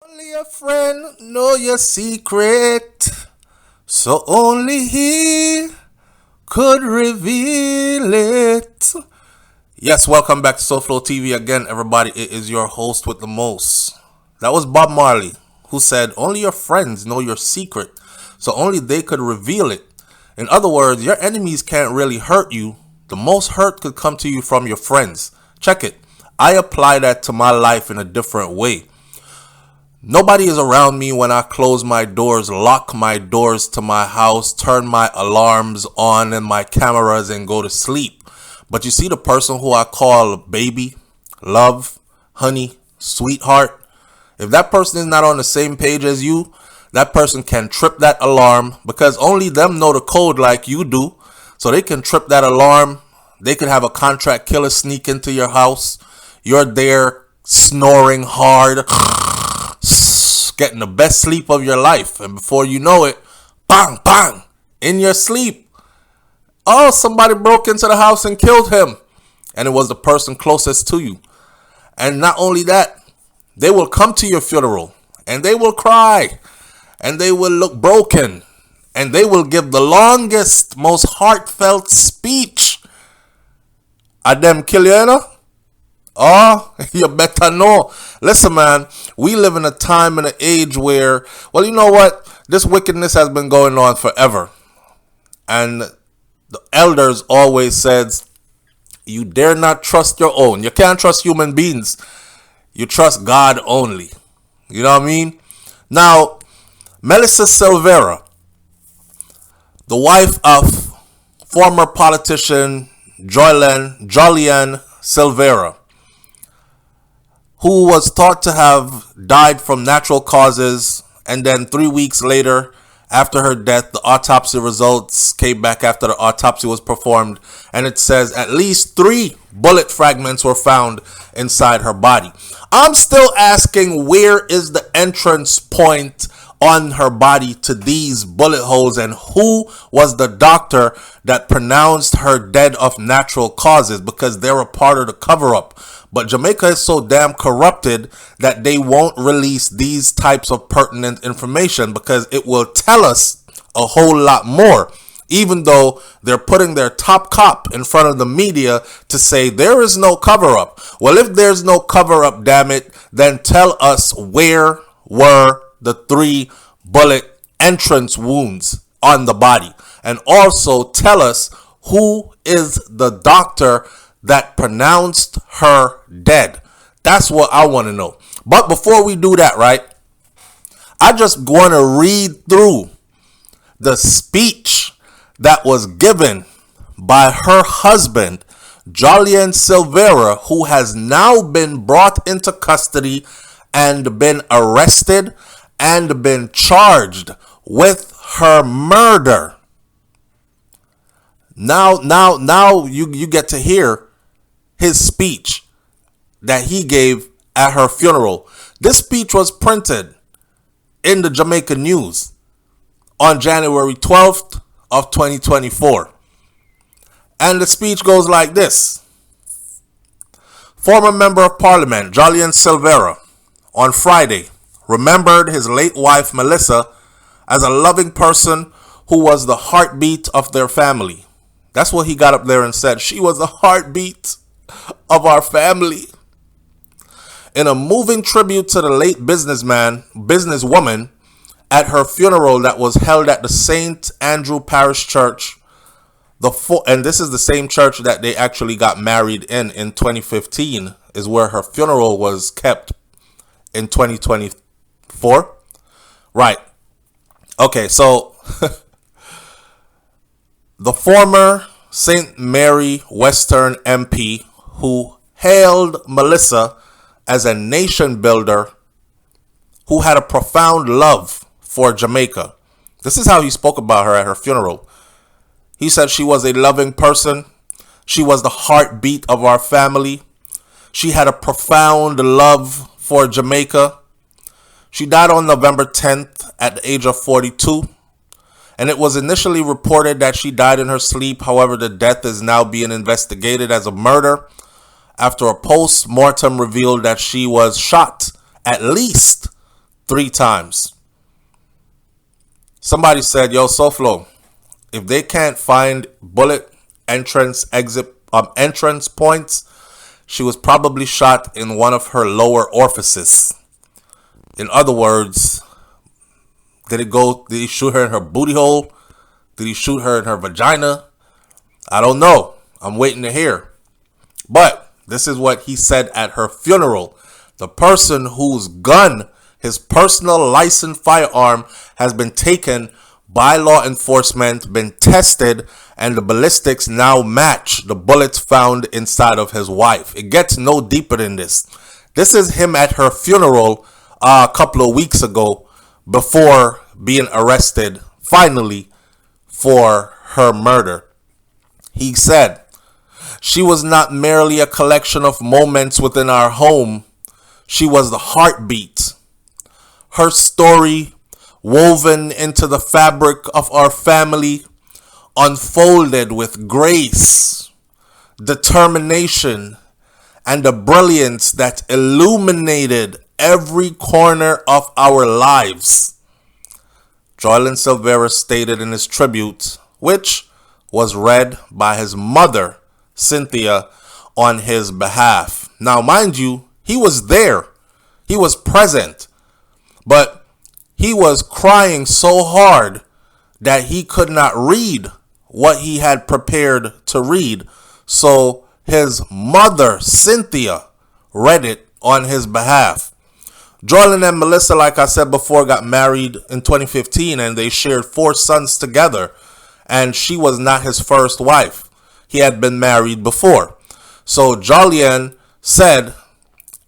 Only a friend know your secret, so only he could reveal it. Yes, welcome back to Souflotv again, everybody. It is your host with the most. That was Bob Marley, who said, only your friends know your secret, so only they could reveal it. In other words, your enemies can't really hurt you. The most hurt could come to you from your friends. Check it. I apply that to my life in a different way. Nobody is around me when I close my doors, lock my doors to my house, turn my alarms on and my cameras and go to sleep. But you see the person who I call baby, love, honey, sweetheart, if that person is not on the same page as you, that person can trip that alarm because only them know the code like you do. So they can trip that alarm. They could have a contract killer sneak into your house. You're there snoring hard, getting the best sleep of your life. And before you know it, bang, bang, in your sleep. Oh, somebody broke into the house and killed him. And it was the person closest to you. And not only that, they will come to your funeral and they will cry and they will look broken and they will give the longest, most heartfelt speech. Adem Kiliana? Oh, you better know. Listen, man, we live in a time and an age where, well, you know what? This wickedness has been going on forever. And the elders always said, you dare not trust your own. You can't trust human beings. You trust God only. You know what I mean? Now, Melissa Silvera, the wife of former politician Jolyan Silvera, who was thought to have died from natural causes, and then 3 weeks later, after her death, the autopsy results came back after the autopsy was performed, and it says at least 3 bullet fragments were found inside her body. I'm still asking, where is the entrance point on her body to these bullet holes, and who was the doctor that pronounced her dead of natural causes, because they're a part of the cover-up. But Jamaica is so damn corrupted that they won't release these types of pertinent information because it will tell us a whole lot more, even though they're putting their top cop in front of the media to say there is no cover-up. Well, if there's no cover-up, damn it, then tell us, where were the 3 bullet entrance wounds on the body? And also tell us, who is the doctor that pronounced her dead? That's what I want to know. But before we do that, right, I just want to read through the speech that was given by her husband, Jolyan Silvera, who has now been brought into custody and been arrested and been charged with her murder. Now you get to hear his speech that he gave at her funeral. This speech was printed in the Jamaica News on January 12th of 2024. And the speech goes like this. Former Member of Parliament Jolyan Silvera on Friday remembered his late wife Melissa as a loving person who was the heartbeat of their family. That's what he got up there and said. She was the heartbeat of our family. In a moving tribute to the late businesswoman, at her funeral that was held at the St. Andrew Parish Church, and this is the same church that they actually got married in 2015, is where her funeral was kept in 2024. Right. Okay, so the former St. Mary Western MP, who hailed Melissa as a nation builder who had a profound love for Jamaica. This is how he spoke about her at her funeral. He said she was a loving person. She was the heartbeat of our family. She had a profound love for Jamaica. She died on November 10th at the age of 42. And it was initially reported that she died in her sleep. However, the death is now being investigated as a murder after a post-mortem revealed that she was shot at least 3 times. Somebody said, yo, Souflotv, if they can't find bullet entrance points, she was probably shot in one of her lower orifices. In other words, did he shoot her in her booty hole? Did he shoot her in her vagina? I don't know. I'm waiting to hear. But this is what he said at her funeral. The person whose gun, his personal licensed firearm, has been taken by law enforcement, been tested, and the ballistics now match the bullets found inside of his wife. It gets no deeper than this. This is him at her funeral a couple of weeks ago before being arrested finally for her murder. He said, she was not merely a collection of moments within our home. She was the heartbeat. Her story, woven into the fabric of our family, unfolded with grace, determination, and a brilliance that illuminated every corner of our lives. Jolyan Silvera stated in his tribute, which was read by his mother, Cynthia, on his behalf. Now, mind you, he was there. He was present. But he was crying so hard that he could not read what he had prepared to read. So his mother, Cynthia, read it on his behalf. Jolyan and Melissa, like I said before, got married in 2015 and they shared 4 sons together. And she was not his first wife. He had been married before. So Jolyan said,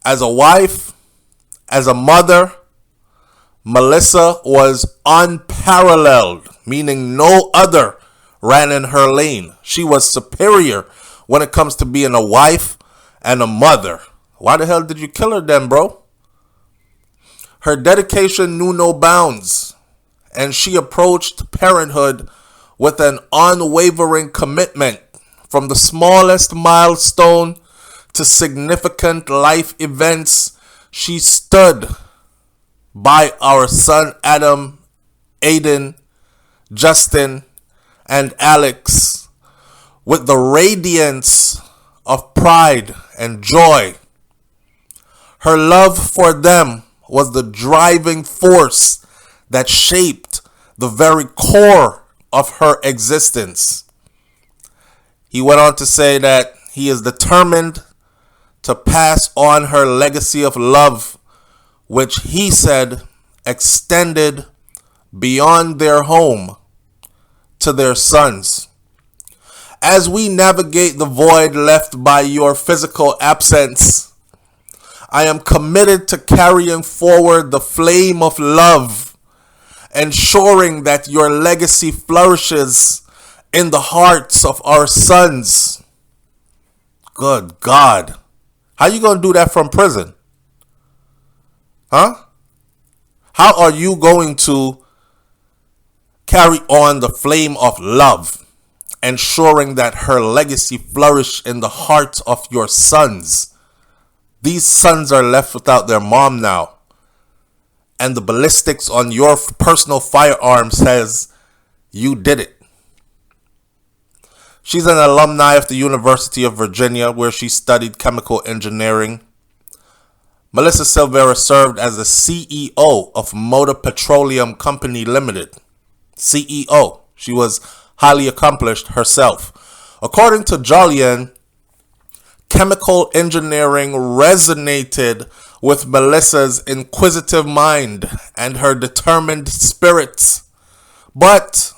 as a wife, as a mother, Melissa was unparalleled, meaning no other ran in her lane. She was superior when it comes to being a wife and a mother. Why the hell did you kill her then, bro? Her dedication knew no bounds, and she approached parenthood with an unwavering commitment. From the smallest milestone to significant life events, she stood by our son Adam, Aiden, Justin, and Alex with the radiance of pride and joy. Her love for them was the driving force that shaped the very core of her existence. He went on to say that he is determined to pass on her legacy of love, which he said extended beyond their home to their sons. As we navigate the void left by your physical absence, I am committed to carrying forward the flame of love, ensuring that your legacy flourishes in the hearts of our sons. Good God. How you going to do that from prison? Huh? How are you going to carry on the flame of love, ensuring that her legacy flourish in the hearts of your sons? These sons are left without their mom now. And the ballistics on your personal firearm says you did it. She's an alumni of the University of Virginia, where she studied chemical engineering. Melissa Silvera served as the CEO of Motor Petroleum Company Limited. CEO. She was highly accomplished herself. According to Jolyan, chemical engineering resonated with Melissa's inquisitive mind and her determined spirits. But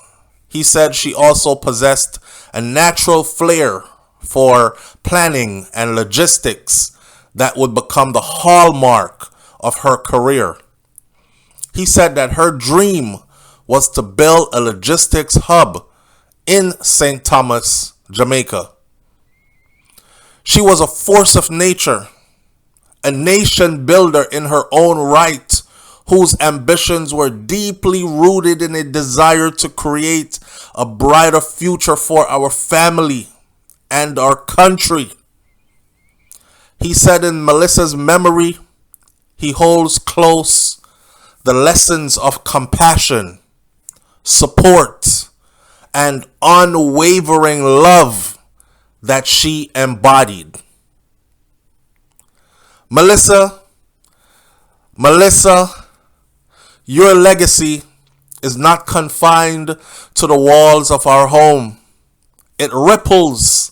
he said she also possessed a natural flair for planning and logistics that would become the hallmark of her career. He said that her dream was to build a logistics hub in St. Thomas, Jamaica. She was a force of nature, a nation builder in her own right, whose ambitions were deeply rooted in a desire to create a brighter future for our family and our country. He said in Melissa's memory, he holds close the lessons of compassion, support, and unwavering love that she embodied. Melissa, your legacy is not confined to the walls of our home. It ripples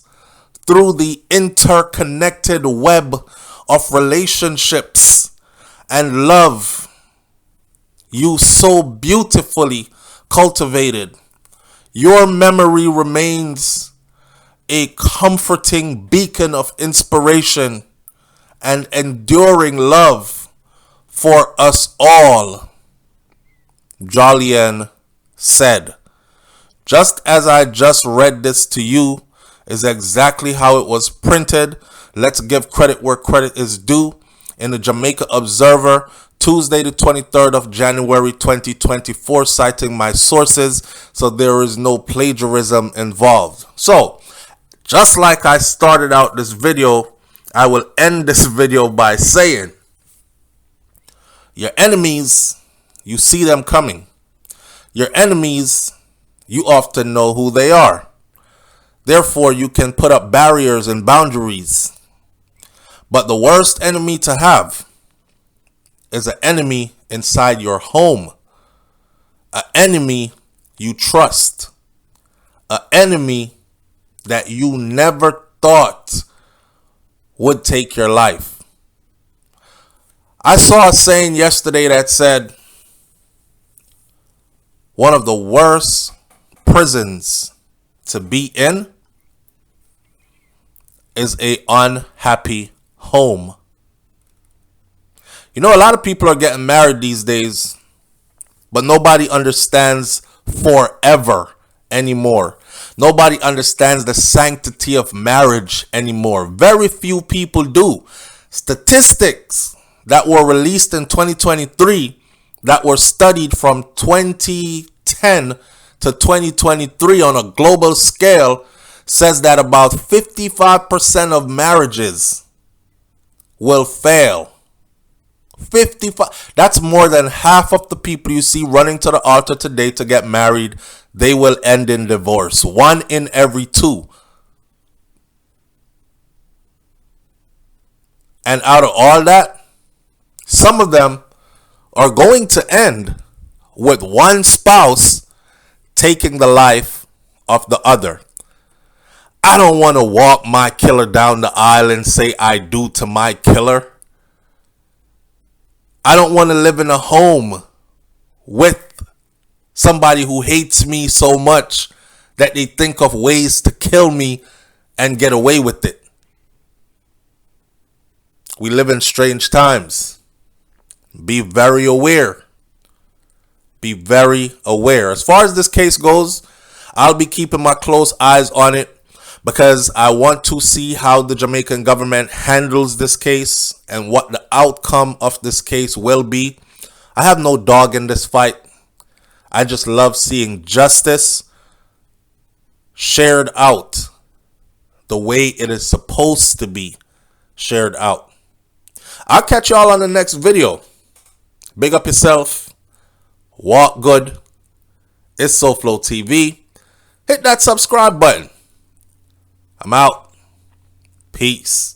through the interconnected web of relationships and love you so beautifully cultivated. Your memory remains a comforting beacon of inspiration and enduring love for us all. Jolyan said. Just as I just read this to you is exactly how it was printed. Let's give credit where credit is due. In the Jamaica Observer, Tuesday the 23rd of January 2024, citing my sources, so there is no plagiarism involved. So, just like I started out this video, I will end this video by saying, your enemies, you see them coming. Your enemies, you often know who they are. Therefore, you can put up barriers and boundaries. But the worst enemy to have is an enemy inside your home. An enemy you trust. An enemy that you never thought would take your life. I saw a saying yesterday that said, one of the worst prisons to be in is a unhappy home. You know, a lot of people are getting married these days, but nobody understands forever anymore. Nobody understands the sanctity of marriage anymore. Very few people do. Statistics that were released in 2023 that were studied from 2010 to 2023 on a global scale says that about 55% of marriages will fail. 55. That's more than half of the people you see running to the altar today to get married. They will end in divorce. 1 in every 2. And out of all that, some of them are going to end with one spouse taking the life of the other. I don't want to walk my killer down the aisle and say I do to my killer. I don't want to live in a home with somebody who hates me so much that they think of ways to kill me and get away with it. We live in strange times. Be very aware. Be very aware. As far as this case goes, I'll be keeping my close eyes on it because I want to see how the Jamaican government handles this case and what the outcome of this case will be. I have no dog in this fight. I just love seeing justice shared out the way it is supposed to be shared out. I'll catch y'all on the next video. Big up yourself. Walk good. It's Souflotv. Hit that subscribe button. I'm out. Peace.